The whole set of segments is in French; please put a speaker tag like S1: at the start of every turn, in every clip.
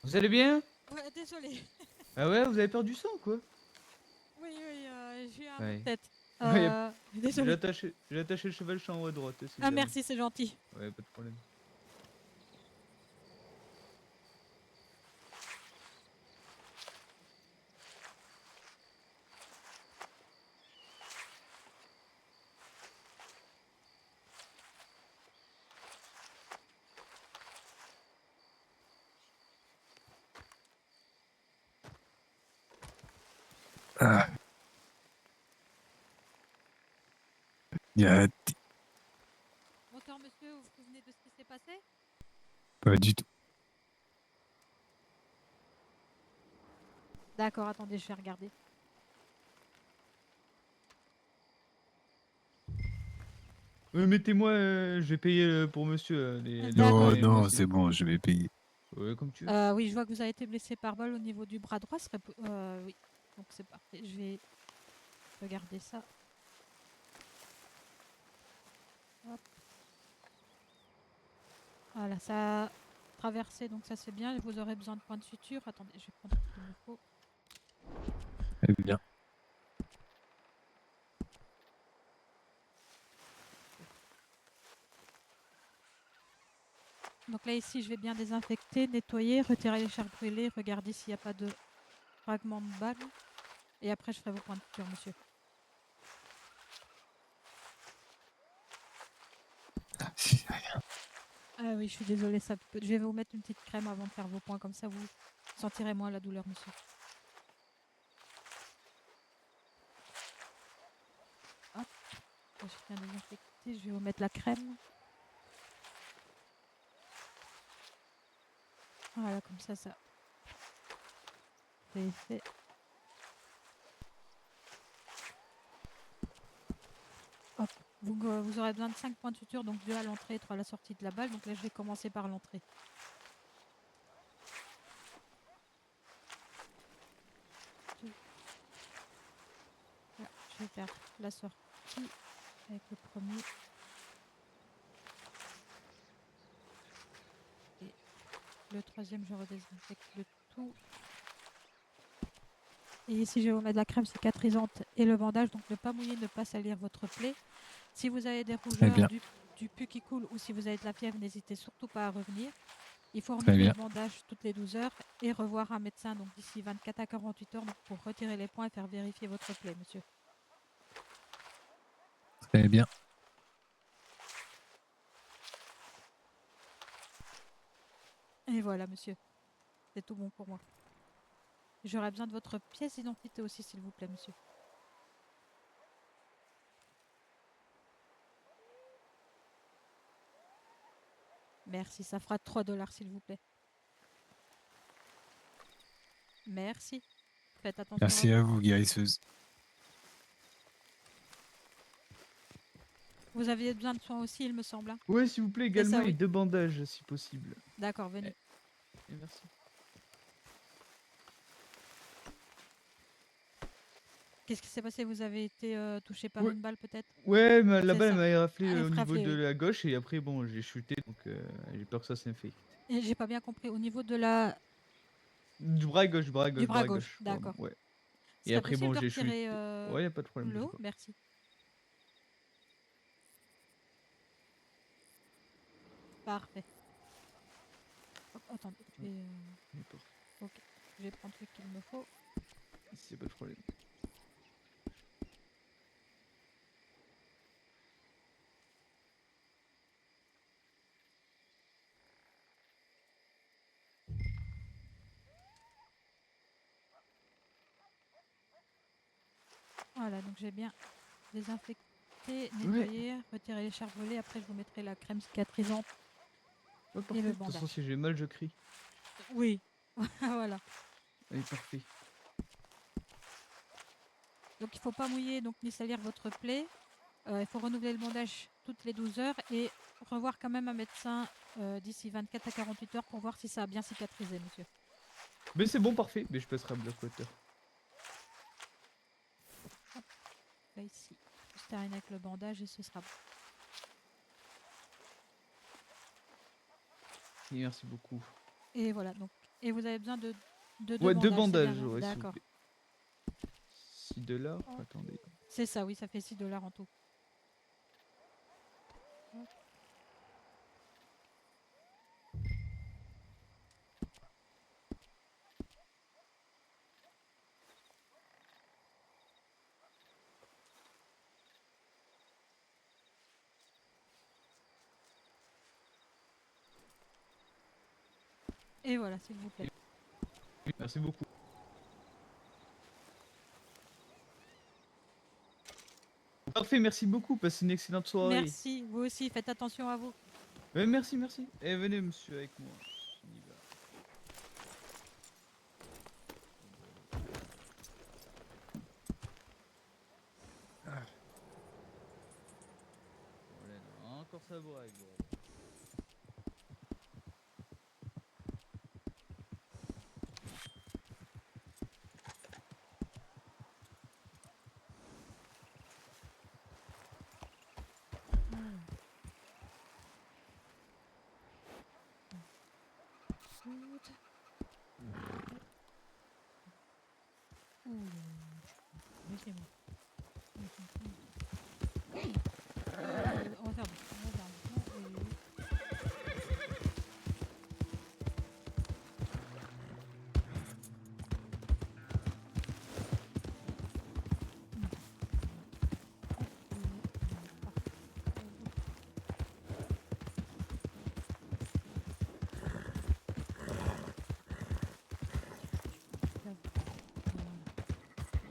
S1: Vous allez bien?
S2: Ouais, désolé.
S1: Ah ouais, vous avez perdu sang quoi?
S2: Oui, j'ai eu un mot de
S1: Ouais.
S2: tête.
S1: Ouais,
S2: Désolé.
S1: j'ai attaché le cheval, je suis en haut à droite, si
S2: Ah,
S1: jamais.
S2: merci, c'est gentil.
S1: Ouais, pas de problème.
S3: Ah, y a
S2: Bonsoir, monsieur. Vous vous souvenez de ce qui s'est passé?
S3: pas du tout.
S2: D'accord, attendez, je vais regarder.
S1: Mettez-moi, je vais payer pour monsieur les
S2: D'accord.
S1: frais
S3: Non,
S1: et moi
S3: non,
S1: aussi.
S3: c'est bon, je vais payer.
S1: Ouais, comme tu veux.
S2: Oui, je vois que vous avez été blessé par balle au niveau du bras droit. Oui, donc c'est parfait. Je vais regarder ça. Hop. Voilà, ça a traversé, donc ça c'est bien. Vous aurez besoin de points de suture. Attendez, je vais prendre ce qu'il me faut.
S3: Très bien.
S2: Donc là, ici, je vais bien désinfecter, nettoyer, retirer les chars brûlés, regarder s'il n'y a pas de fragments de balles. Et après, je ferai vos points de suture, monsieur. Ah oui, je suis désolée, je vais vous mettre une petite crème avant de faire vos points, comme ça vous sentirez moins la douleur, monsieur. Hop, là, je viens désinfecter, je vais vous mettre la crème. Voilà, comme ça c'est fait. Hop, vous aurez besoin de 5 points de suture, donc 2 à l'entrée et 3 à la sortie de la balle. Donc là, je vais commencer par l'entrée. Là, je vais faire la sortie avec le premier. Et le troisième, je redésinfecte le tout. Et ici, je vais vous mettre la crème cicatrisante et le bandage. Donc ne pas mouiller, ne pas salir votre plaie. Si vous avez des
S3: Très
S2: rougeurs,
S3: bien,
S2: du pus qui coule ou si vous avez de la fièvre, n'hésitez surtout pas à revenir. Il faut
S3: très
S2: renouveler
S3: bien,
S2: le bandage toutes les 12 heures et revoir un médecin donc d'ici 24 à 48 heures donc, pour retirer les points et faire vérifier votre plaie, monsieur.
S3: très bien.
S2: Et voilà, monsieur. C'est tout bon pour moi. J'aurais besoin de votre pièce d'identité aussi, s'il vous plaît, monsieur. Merci, ça fera 3 $, s'il vous plaît. Merci. Faites attention à
S3: Merci à
S2: vous.
S3: vous, guérisseuse.
S2: Vous aviez besoin de soins aussi, il me semble, hein.
S1: Ouais, s'il vous plaît,
S2: C'est
S1: également,
S2: ça,
S1: et
S2: oui.
S1: 2 bandages, si possible.
S2: D'accord,
S1: Eh,
S2: venez.
S1: merci.
S2: Qu'est-ce qui s'est passé? Vous avez été touché par
S1: Ouais,
S2: une balle, peut-être?
S1: ouais, la
S2: C'est
S1: balle elle
S2: ça.
S1: m'a raflé au niveau
S2: Raflé,
S1: de
S2: oui.
S1: la gauche, et après, bon, j'ai chuté, donc j'ai peur que ça s'infecte.
S2: Et j'ai pas bien compris. Au niveau de la...
S1: Du bras gauche, bras
S2: du
S1: gauche,
S2: bras
S1: bras
S2: gauche,
S1: gauche, pardon,
S2: d'accord.
S1: ouais.
S2: Ce
S1: Et
S2: serait
S1: après,
S2: possible
S1: bon,
S2: de
S1: j'ai
S2: retirer
S1: chuté. Ouais, y a pas de problème,
S2: le
S1: bougez
S2: haut?
S1: pas.
S2: Merci. Parfait. Hop, attendez, je
S1: Ouais,
S2: vais...
S1: parfait.
S2: Ok, je vais prendre ce qu'il me faut.
S1: C'est pas de problème.
S2: Voilà, donc j'ai bien désinfecté,
S1: Ouais,
S2: nettoyé, retiré les charbres brûlés. Après, je vous mettrai la crème cicatrisante
S1: ouais,
S2: et
S1: parfait.
S2: le
S1: De toute façon,
S2: bandage.
S1: si j'ai mal, je crie.
S2: Oui, voilà.
S1: Allez, parfait.
S2: Donc il ne faut pas mouiller donc ni salir votre plaie. Il faut renouveler le bandage toutes les 12 heures et revoir quand même un médecin d'ici 24 à 48 heures pour voir si ça a bien cicatrisé, monsieur.
S1: Mais c'est bon, parfait. Mais je passerai à Blackwater.
S2: Hop, là ici, je termine avec le bandage et ce sera bon.
S1: Et merci beaucoup.
S2: Et voilà, donc Et vous avez besoin de deux
S1: Ouais, deux
S2: bandages, c'est
S1: bandages,
S2: bien,
S1: ouais, s'il vous
S2: d'accord.
S1: plaît. 6 $.
S2: Oh.
S1: Attendez.
S2: C'est ça, oui, ça fait 6 $ en tout. Hop. Et voilà, s'il vous plaît.
S1: Merci beaucoup. Parfait, merci beaucoup. Passez une excellente soirée.
S2: Merci, vous aussi, faites attention à vous.
S1: Merci, merci. Eh, venez, monsieur, avec moi. On y va. Voilà, non, encore ça boit avec vous.
S2: Ouh, laissez-moi. On va faire doucement, on va faire doucement. Oui, oui.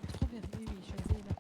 S2: Strawberry, oui, oui, je vais là.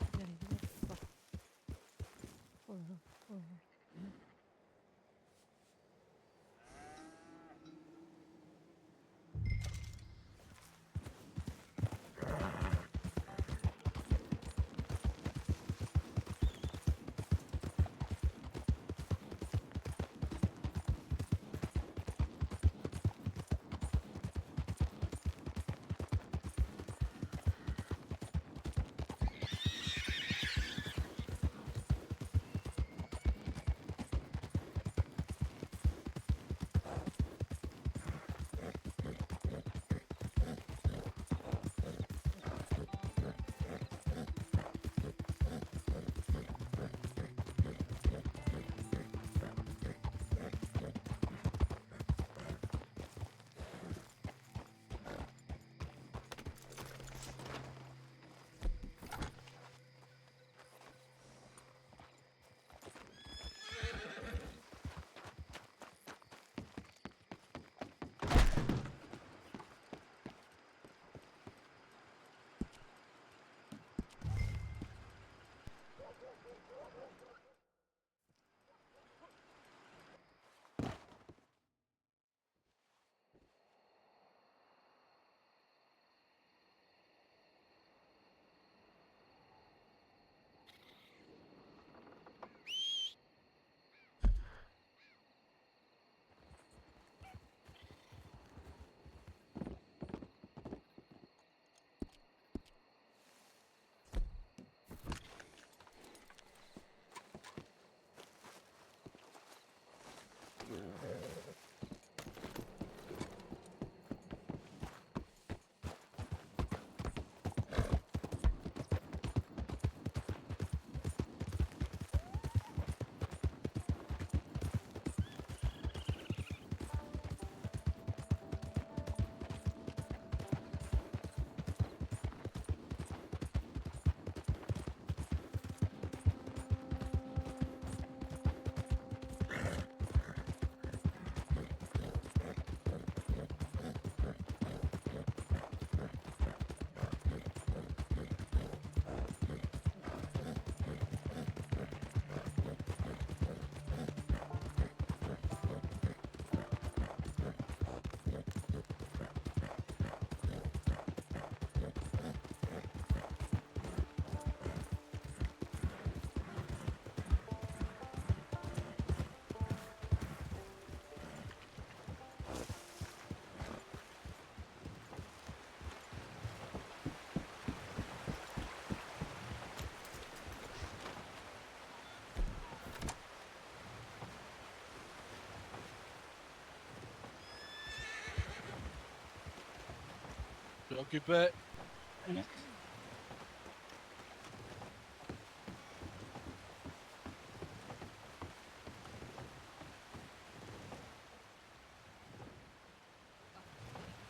S4: Je suis occupé.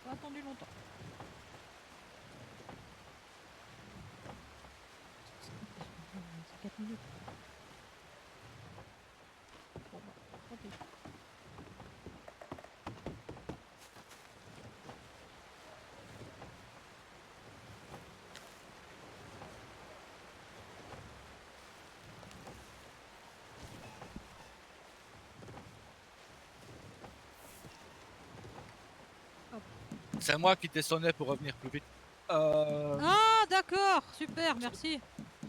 S2: Pas attendu longtemps. C'est 4 minutes. Bon, bah, tant pis.
S4: C'est moi qui t'ai sonné pour revenir plus vite.
S2: Ah, d'accord, super, merci.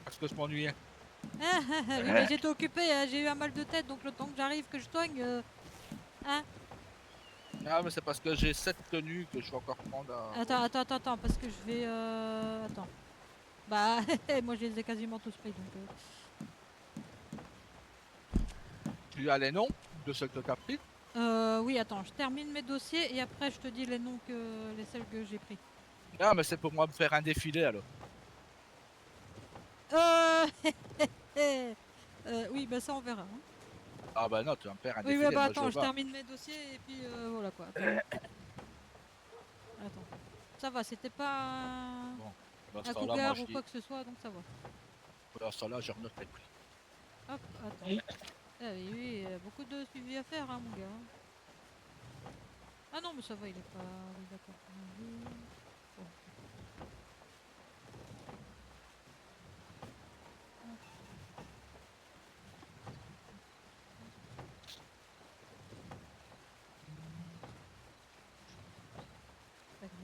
S4: Parce que je m'ennuyais.
S2: Oui, mais j'étais occupé, j'ai eu un mal de tête, donc le temps que j'arrive, que je soigne, hein.
S4: Ah, mais c'est parce que j'ai 7 tenues que je vais encore prendre à...
S2: Attends, parce que je vais, attends. Bah, moi je les ai quasiment tous pris, donc.
S4: Tu as les noms de ceux que tu as pris?
S2: Oui, attends, je termine mes dossiers et après je te dis les noms les celles que j'ai pris.
S4: Ah, mais c'est pour moi me faire un défilé alors.
S2: Oui, bah ça on verra, hein.
S4: Ah bah non, tu vas me faire un
S2: Oui,
S4: défilé,
S2: bah
S4: moi je
S2: attends,
S4: veux
S2: je
S4: pas.
S2: termine mes dossiers et puis voilà quoi. Attends. Ça va, c'était pas
S4: Bon, dans ce
S2: un
S4: temps-là, moi
S2: cougar
S4: je
S2: ou
S4: dis...
S2: quoi que ce soit, donc ça va.
S4: Dans ce temps-là, je renote les prix.
S2: Hop, attends. Ah oui, oui, beaucoup de suivi à faire, hein, mon gars. Ah non, mais ça va, il est pas. Oui, d'accord. Bon. Pas grave.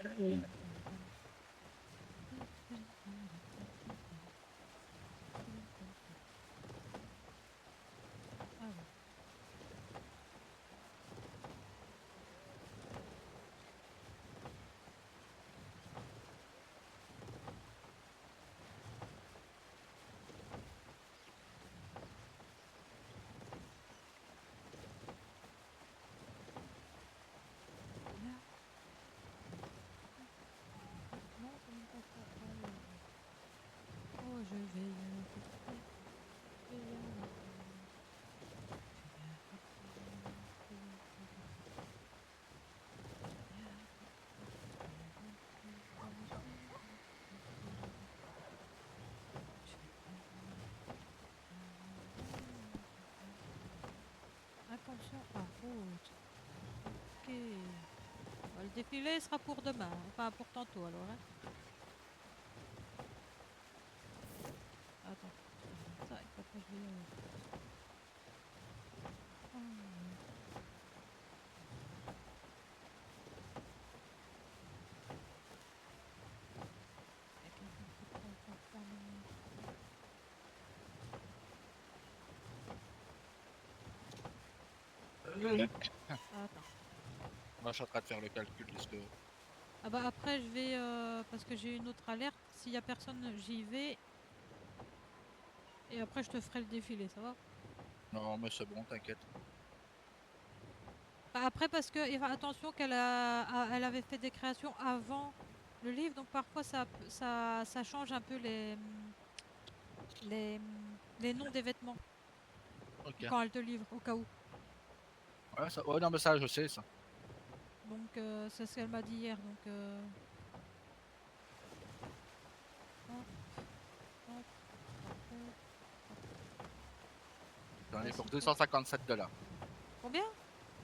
S2: Ah ouais. Là. Non, c'est même pas ça. Oh, je vais y arriver. Je vais y arriver. Attention à route. Ok. Bah, le défilé sera pour demain, enfin pour tantôt alors. Hein. Attends. Ça, et puis après je vais y aller. Oh, ouais. Il y a quelqu'un qui prend encore faire Attends.
S4: Moi je suis en train de faire le calcul de ce que...
S2: Ah bah après je vais parce que j'ai une autre alerte. S'il y a personne, j'y vais. Et après je te ferai le défilé, ça va?
S4: Non, mais c'est bon, t'inquiète.
S2: Bah, après parce que attention elle avait fait des créations avant le livre, donc parfois ça change un peu les noms des vêtements
S4: Ok.
S2: quand elle te livre, au cas où.
S4: Ouais, ça... ouais, non, mais ça, je sais ça.
S2: Donc c'est ce qu'elle m'a dit hier. Donc hop, hop, parfait.
S4: J'en ai
S2: Bah,
S4: pour
S2: s'il faut-
S4: 257 $.
S2: Combien?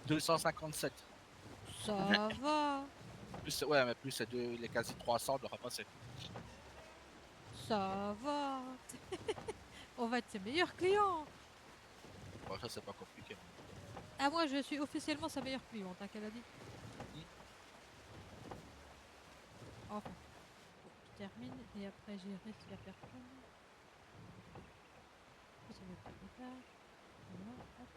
S4: 257.
S2: Ça va.
S4: Plus, ouais, mais plus c'est il est quasi 300, on l'aura passé.
S2: Ça va. On va être ses meilleurs clients.
S4: Bon, ça c'est pas compliqué.
S2: Ah, moi, je suis officiellement sa meilleure cliente, hein, qu'elle a dit. Enfin, bon, je termine et après j'irai s'il y a personne. Ça va être l'étage. Voilà, hop.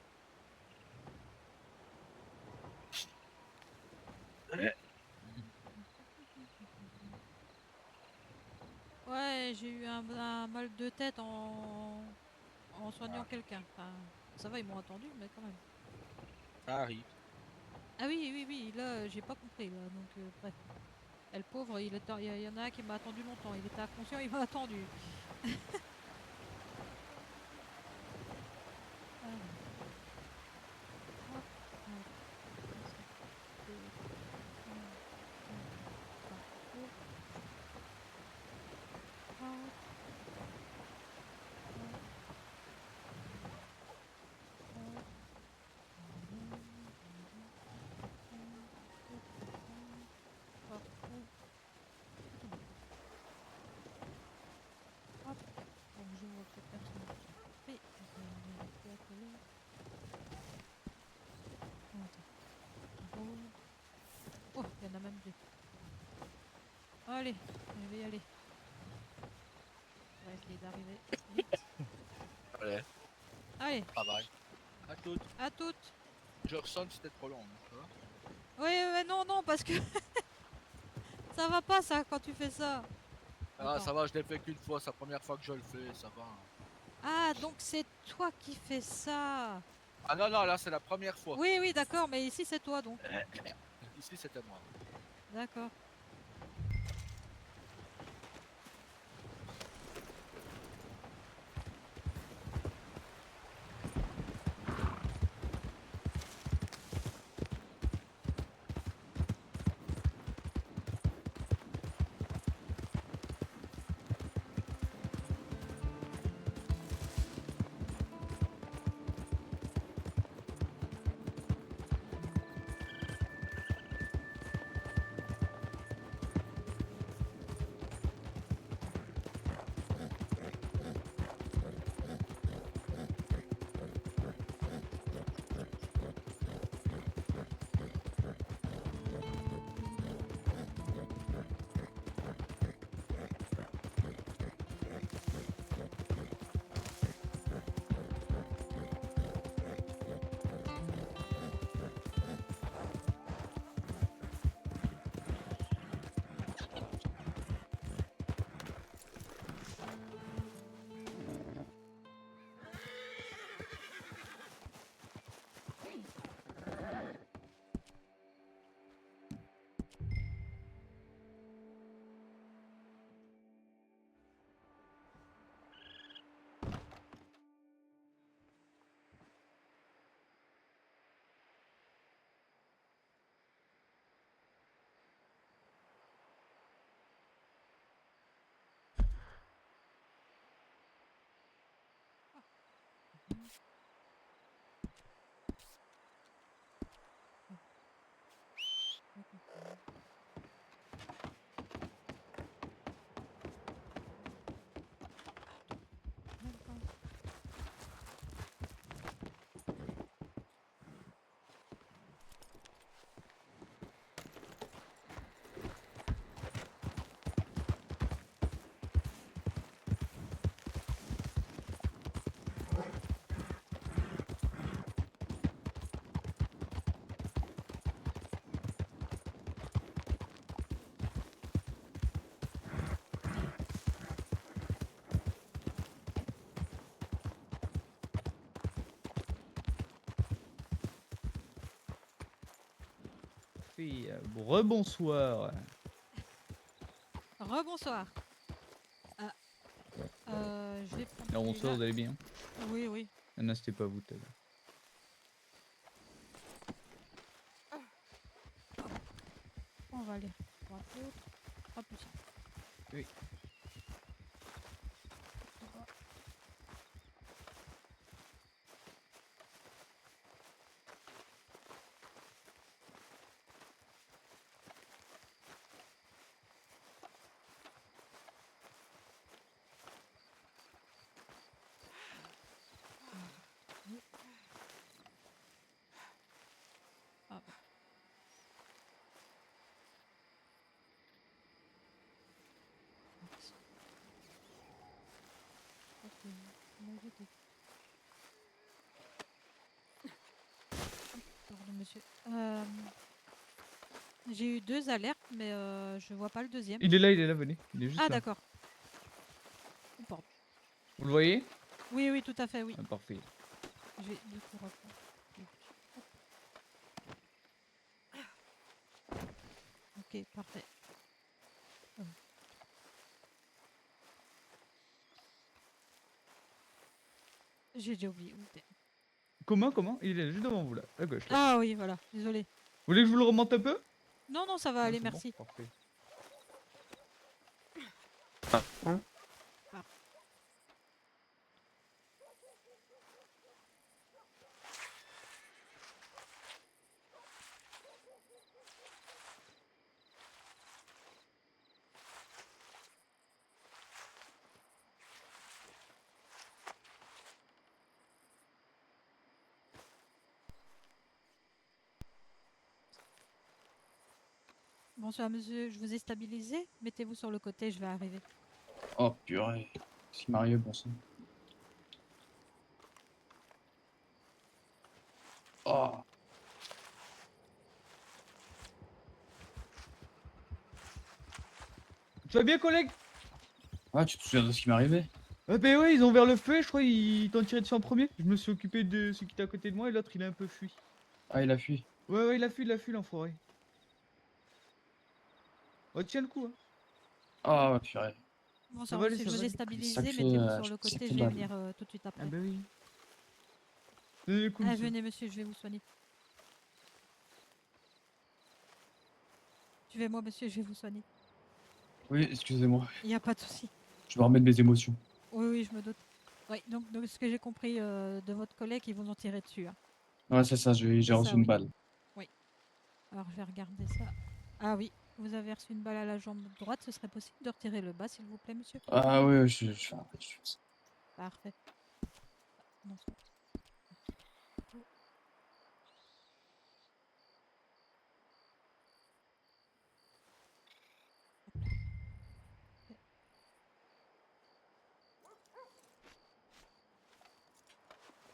S2: Ouais, j'ai eu un mal de tête en soignant quelqu'un. Enfin, ça va, ils m'ont attendu, mais quand même.
S4: Ça arrive.
S2: Ah oui, oui, oui, là, j'ai pas compris, là, donc bref. Et le pauvre, il y en a un qui m'a attendu longtemps. Il était inconscient, il m'a attendu. Alors, hop, hop, ça, c'est 1, 2, 3, 4, hop, hop, hop. Parfait. Tout bon. Hop. Donc j'ouvre cette personne qui a fait. Je vais vérifier à quelle heure. Attends. Roule. Oh, il y en a même deux. Allez, je vais y aller. On va essayer d'arriver vite.
S4: Allez,
S2: Allez,
S4: travail. À toutes.
S2: à toutes.
S4: Je ressens que c'était trop long, hein, tu vois.
S2: Oui, mais non, non, parce que ça va pas ça quand tu fais ça.
S4: Ah,
S2: Attends.
S4: ça va, je l'ai fait qu'une fois, c'est la première fois que je le fais, ça va.
S2: Ah, donc c'est toi qui fais ça.
S4: Ah non, non, là c'est la première fois.
S2: Oui, oui, d'accord, mais ici c'est toi donc.
S4: Ici c'était moi.
S2: D'accord. D'accord.
S1: Oui, rebonsoir.
S2: Rebonsoir. Ah, je vais prendre
S1: Alors, bonsoir,
S2: celui-là.
S1: vous allez bien?
S2: Oui, oui.
S1: Ah non, c'était pas vous tout à l'heure.
S2: On va aller voir l'autre. Ce sera plus simple.
S1: Oui.
S2: j'étais. Pardon, monsieur. J'ai eu 2 alertes, mais je vois pas le deuxième.
S1: Il est là, venez. Il est juste
S2: Ah,
S1: là.
S2: d'accord. Oh, pardon.
S1: Vous le voyez?
S2: Oui, oui, tout à fait, oui.
S1: Ah, parfait.
S2: Je vais du coup reprendre. Hop. Ok, parfait. Oh. J'ai déjà oublié où t'es.
S1: Comment? Il est juste devant vous là, à gauche là.
S2: Ah oui, voilà, désolé.
S1: Vous voulez que je vous le remonte un peu?
S2: Non, non, ça va
S1: Non,
S2: aller,
S1: c'est bon,
S2: merci.
S1: parfait.
S2: Bonsoir, monsieur, je vous ai stabilisé. Mettez-vous sur le côté, je vais arriver.
S5: Oh purée, qu'est-ce qui m'arrive pour ça? Oh,
S1: Tu vas bien, collègue?
S5: ah, tu te souviens de ce qui m'est arrivé?
S1: Ah bah ouais, ils ont ouvert le feu et je crois qu'ils t'ont tiré dessus en premier. Je me suis occupé de celui qui était à côté de moi et l'autre il a un peu fui.
S5: Ah, il a fui.
S1: Ouais, il a fui l'enfoiré. Oh, tiens le coup, hein.
S5: Ah, purée.
S1: Ça
S2: Bonsoir,
S1: va aller,
S2: monsieur,
S1: ça
S2: je
S1: va
S2: vous ai
S1: aller.
S2: stabilisé.
S5: Sacré,
S2: Mettez-vous sur le côté,
S5: sacré
S2: je vais
S5: balle.
S2: venir tout de suite
S1: Ah
S2: après.
S1: bah oui. Donnez le coup,
S2: Ah,
S1: monsieur.
S2: venez, monsieur, je vais vous soigner. Suivez-moi, monsieur, je vais vous soigner.
S5: Oui, excusez-moi,
S2: Il n'y a pas de souci.
S5: je me remets de mes émotions.
S2: Oui, oui, je me doute. Oui, donc ce que j'ai compris de votre collègue, ils vous ont tiré dessus. Hein.
S5: Ouais, c'est ça, j'ai
S2: C'est
S5: reçu
S2: ça,
S5: une
S2: oui.
S5: balle.
S2: Oui. Alors, je vais regarder ça. Ah oui, vous avez reçu une balle à la jambe droite. Ce serait possible de retirer le bas, s'il vous plaît, monsieur?
S5: Ah oui,
S2: Parfait. Non, ça-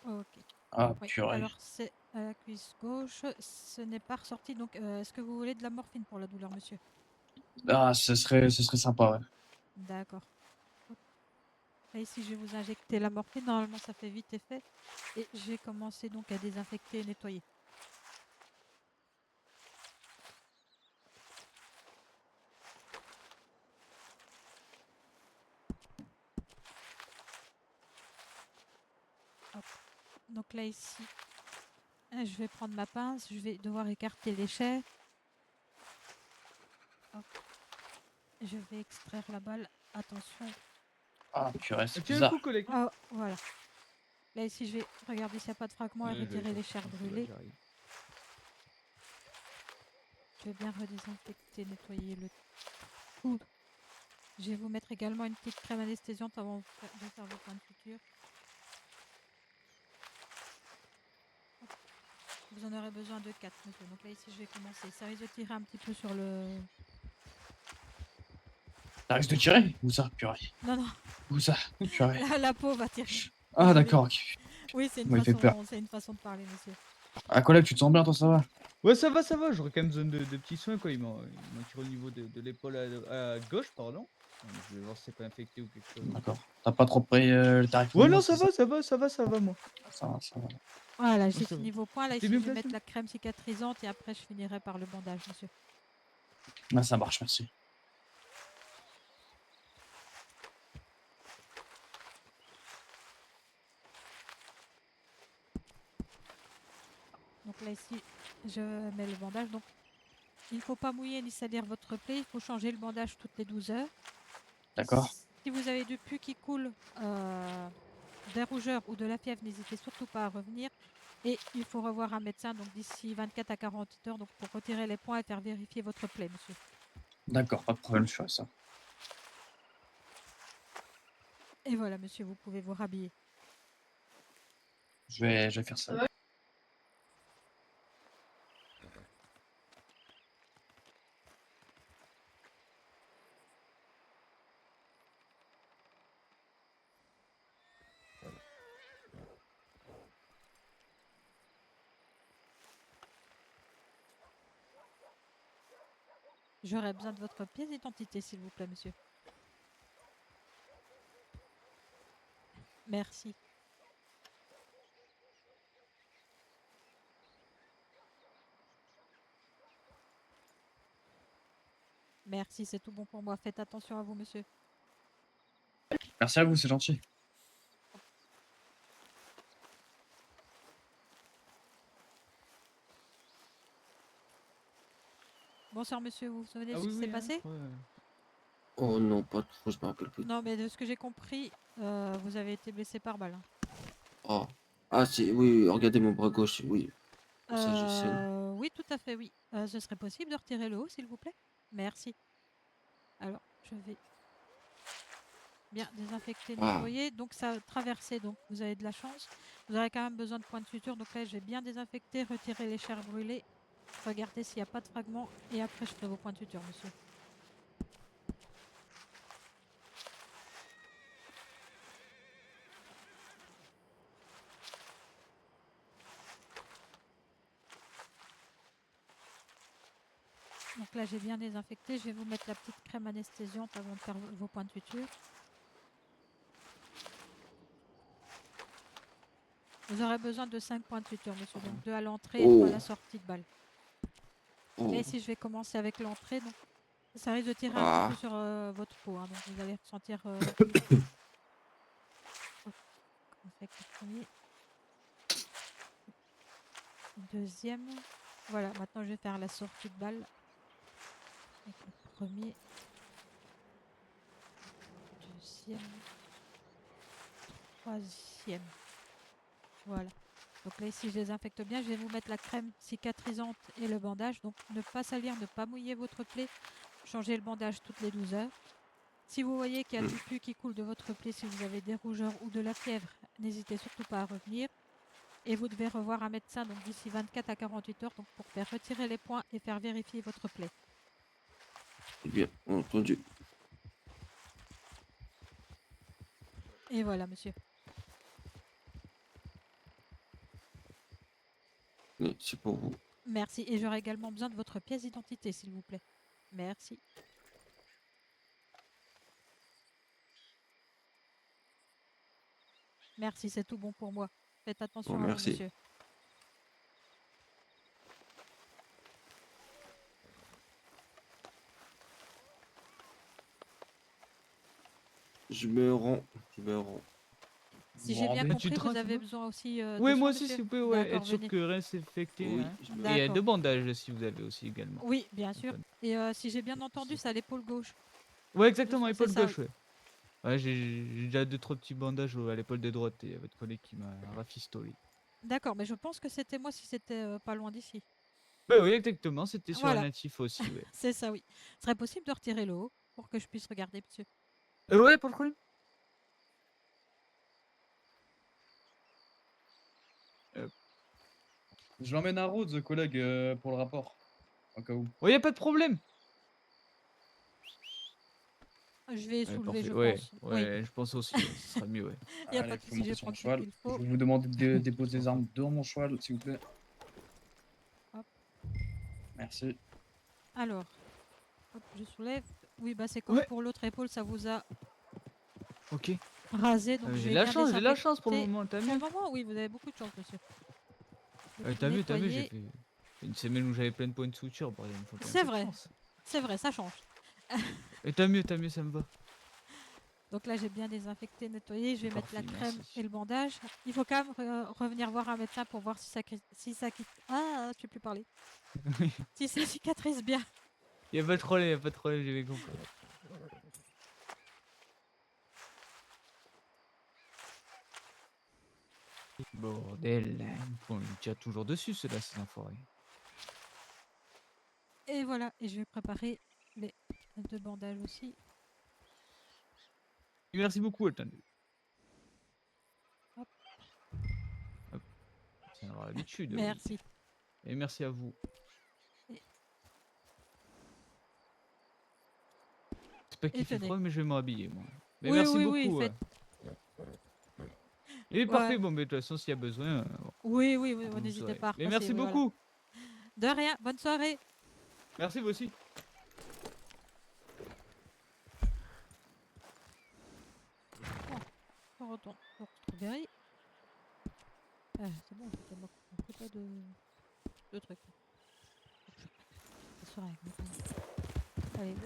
S2: Ok.
S5: Ah,
S2: Oui,
S5: purée.
S2: alors c'est à la cuisse gauche. Ce n'est pas ressorti. Donc, est-ce que vous voulez de la morphine pour la douleur, monsieur?
S5: Ah, ce serait sympa, ouais.
S2: D'accord. Hop. Là, ici, je vais vous injecter la morphine. Normalement, ça fait vite effet. Et je vais commencer donc à désinfecter et nettoyer. Hop. Donc là, ici, je vais prendre ma pince. Je vais devoir écarter les chairs. Hop. Je vais extraire la balle. Attention.
S5: Ah, purée,
S1: Ah,
S5: c'est
S1: tiens le
S5: bizarre.
S1: coup, collègue.
S2: Ah, voilà. Là, ici, je vais regarder s'il n'y a pas de fragments et
S1: Ouais, je vais
S2: retirer les
S1: chercher.
S2: chairs
S1: Ça va,
S2: brûlées.
S1: j'arrive.
S2: Je vais bien redésinfecter, nettoyer le tout. Je vais vous mettre également une petite crème anesthésiante avant de faire vos points de suture. Hop. Vous en aurez besoin de 4, monsieur. Donc là, ici, je vais commencer. Ça risque de tirer un petit peu sur le...
S5: Ça risque de tirer? Où ça, purée?
S2: Non, non,
S5: Où ça? Purée.
S2: la peau va tirer.
S5: Ah,
S2: Désolée.
S5: d'accord, ok.
S2: Oui, c'est
S5: Ouais, il fait peur.
S2: une façon de parler, monsieur.
S5: Ah, collègue, tu te sens bien, toi, ça va?
S1: Ouais, ça va, ça va. J'aurais quand même besoin de petits soins, quoi. Ils m'ont tiré au niveau de l'épaule à gauche, pardon. Je vais voir si c'est pas infecté ou quelque chose.
S5: D'accord. T'as pas trop pris le tarif?
S1: Ouais, non, ça va, ça va, moi.
S5: Ça va, ça va.
S2: Voilà,
S1: ça
S2: j'ai
S1: va.
S2: fini vos points. Là,
S1: T'es
S2: ici,
S1: bien
S2: je vais
S1: placé.
S2: mettre la crème cicatrisante et après, je finirai par le bandage, monsieur.
S5: Ah, ça marche, merci.
S2: Donc là, ici, je mets le bandage. Donc, il ne faut pas mouiller ni salir votre plaie. Il faut changer le bandage toutes les 12 heures.
S5: D'accord.
S2: Si vous avez du pus qui coule, des rougeurs ou de la fièvre, n'hésitez surtout pas à revenir. Et il faut revoir un médecin donc d'ici 24 à 48 heures donc pour retirer les points et faire vérifier votre plaie, monsieur.
S5: D'accord, pas de problème, je ferai ça.
S2: Et voilà, monsieur, vous pouvez vous rhabiller.
S5: Je vais faire ça.
S2: J'aurais besoin de votre pièce d'identité, s'il vous plaît, monsieur. Merci. Merci, c'est tout bon pour moi. Faites attention à vous, monsieur.
S5: Merci à vous, c'est gentil.
S2: Bonsoir, monsieur. Vous vous souvenez de
S1: Ah
S2: ce
S1: oui,
S2: qui s'est
S1: oui, hein,
S2: passé?
S1: ouais.
S6: Oh non, pas trop, je me rappelle plus.
S2: Non, mais de ce que j'ai compris, vous avez été blessé par balle, hein.
S6: Oh. Ah si, oui, oui, regardez mon bras gauche, oui. Ça, je sais.
S2: Oui, tout à fait, oui. Ce serait possible de retirer le haut, s'il vous plaît? Merci. Alors, je vais bien désinfecter,
S6: Ah,
S2: nettoyer. Donc, ça a traversé, donc vous avez de la chance. Vous aurez quand même besoin de points de suture. Donc là, je vais bien désinfecter, retirer les chairs brûlées. Regardez s'il n'y a pas de fragments. Et après, je ferai vos points de suture, monsieur. Donc là, j'ai bien désinfecté. Je vais vous mettre la petite crème anesthésiante avant de faire vos points de suture. Vous aurez besoin de 5 points de suture, monsieur. Donc 2 à l'entrée et 3 à la
S6: oh,
S2: sortie de balle.
S6: oh.
S2: Là, ici, je vais commencer avec l'entrée. Donc, ça risque de tirer un petit
S6: Ah,
S2: peu sur votre peau, hein. Donc, vous allez ressentir. Hop, comment c'est avec le premier. Deuxième. Voilà, maintenant, je vais faire la sortie de balle. Avec le premier. Deuxième. Troisième. Voilà. Donc là, ici, je désinfecte bien. Je vais vous mettre la crème cicatrisante et le bandage. Donc, ne pas salir, ne pas mouiller votre plaie. Changez le bandage toutes les 12 heures. Si vous voyez qu'il y a du pus qui coule de votre plaie, si vous avez des rougeurs ou de la fièvre, n'hésitez surtout pas à revenir. Et vous devez revoir un médecin donc d'ici 24 à 48 heures donc pour faire retirer les points et faire vérifier votre plaie.
S6: bien entendu.
S2: Et voilà, monsieur.
S6: Oui, c'est pour vous.
S2: Merci. Et j'aurai également besoin de votre pièce d'identité, s'il vous plaît. Merci. Merci, c'est tout bon pour moi. Faites attention à vous,
S6: merci.
S2: monsieur.
S6: Je me rends, je me rends.
S2: Si
S5: Vous
S2: j'ai bien
S5: rendez-
S2: compris,
S1: Tu te
S2: vous
S1: rends, c'est
S2: avez
S1: bon?
S2: besoin aussi
S1: Oui,
S2: de
S1: moi
S2: soins,
S1: aussi,
S2: monsieur?
S1: s'il vous plaît, ouais,
S2: D'accord,
S1: être sûr
S2: venez.
S1: que rien s'est infecté.
S6: Oui,
S1: Hein.
S6: je me
S1: Et il y a
S2: D'accord.
S1: 2 bandages si vous avez aussi également.
S2: Oui, bien sûr.
S1: Antoine.
S2: Et si j'ai bien entendu, c'est à l'épaule gauche.
S1: Ouais, exactement,
S2: C'est
S1: épaule
S2: ça,
S1: gauche, ouais. Ouais, j'ai déjà 2-3 petits bandages à l'épaule de droite et votre collègue qui m'a rafistolé.
S2: D'accord, mais je pense que c'était moi si c'était pas loin d'ici.
S1: Bah oui, exactement, c'était sur un
S2: Voilà,
S1: natif aussi, ouais.
S2: c'est ça, oui. Ce serait possible de retirer le haut pour que je puisse regarder, monsieur?
S1: Ouais, pas de problème.
S5: Je l'emmène à Rhodes, collègue, pour le rapport. Au cas où.
S1: Ouais, y a pas de problème.
S2: Je vais
S1: Ouais,
S2: soulever,
S1: parfait.
S2: je
S1: Ouais,
S2: pense. Oui,
S1: ouais, je pense aussi, ouais, ce sera mieux, ouais.
S2: il n'y a pas
S5: Allez,
S2: de
S5: faut
S2: souci, je
S5: monter
S2: vais
S5: sur mon
S2: prendre tout ce
S5: cheval.
S2: qu'il
S5: Je
S2: faut.
S5: vais vous demander de déposer les armes devant mon cheval, s'il vous plaît.
S2: Hop.
S5: Merci.
S2: Alors, hop, je soulève. Oui, bah c'est comme
S1: Ouais.
S2: pour l'autre épaule, ça vous a
S1: Ok.
S2: rasé, donc je
S1: J'ai
S2: vais
S1: la
S2: bien
S1: chance, j'ai la chance pour le
S2: désinfecter.
S1: moment, t'as
S2: Pour
S1: mieux.
S2: le moment, oui, vous avez beaucoup de chance, monsieur. Je vais tout
S1: T'as vu, j'ai
S2: nettoyer.
S1: fait une semaine où j'avais plein de points de suture, bordel, il me faut quand même
S2: C'est
S1: un peu de
S2: vrai,
S1: chance.
S2: c'est vrai, ça change.
S1: Et t'as mieux, ça me va.
S2: Donc là, j'ai bien désinfecté, nettoyé. Je vais mettre la
S1: Parfait,
S2: crème
S1: merci.
S2: et le bandage. Il faut quand même revenir voir un médecin pour voir si ça quitte. Ah, tu peux plus parler. Si ça cicatrise bien.
S1: Y a pas de problème, y a pas de problème, j'ai bien compris. Bordel, on me tire toujours dessus, ceux-là, ces enfoirés.
S2: Et voilà, et je vais préparer les 2 bandages aussi.
S1: Et merci beaucoup, attendez.
S2: Hop.
S1: Hop. Ça en aura l'habitude, oui.
S2: Merci.
S1: Et merci à vous.
S2: Et-
S1: C'est pas
S2: Et
S1: qu'il fait
S2: tenez.
S1: froid, mais je vais me rhabiller, moi. Mais
S2: Oui,
S1: merci
S2: oui,
S1: beaucoup.
S2: oui, faites.
S1: Et
S2: Ouais.
S1: parfait, bon, mais de toute façon, s'il y a besoin,
S2: Oui, oui, oui,
S1: vous
S2: n'hésitez
S1: saurez.
S2: pas à
S1: Mais
S2: repasser.
S1: merci
S2: Oui, voilà.
S1: beaucoup.
S2: De rien, bonne soirée.
S1: Merci, vous aussi.
S2: attends, donc strawberry. C'est bon, on fait pas de trucs. Ça sera avec moi. Allez, go.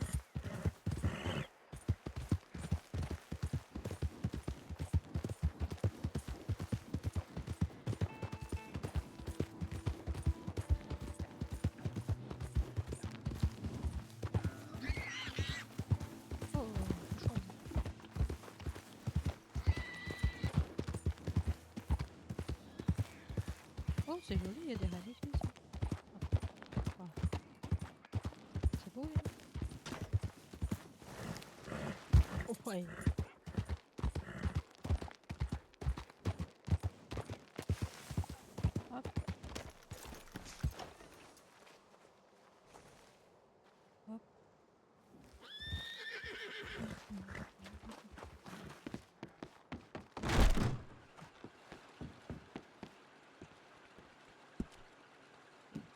S2: Oh, cochon. Oh, c'est joli, il y a des rats dessus. Ah. C'est beau, hein. Oh, ouais. Hop. Hop.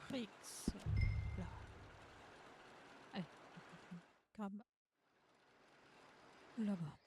S2: Frix. Là. Allez. Crame. Là-bas.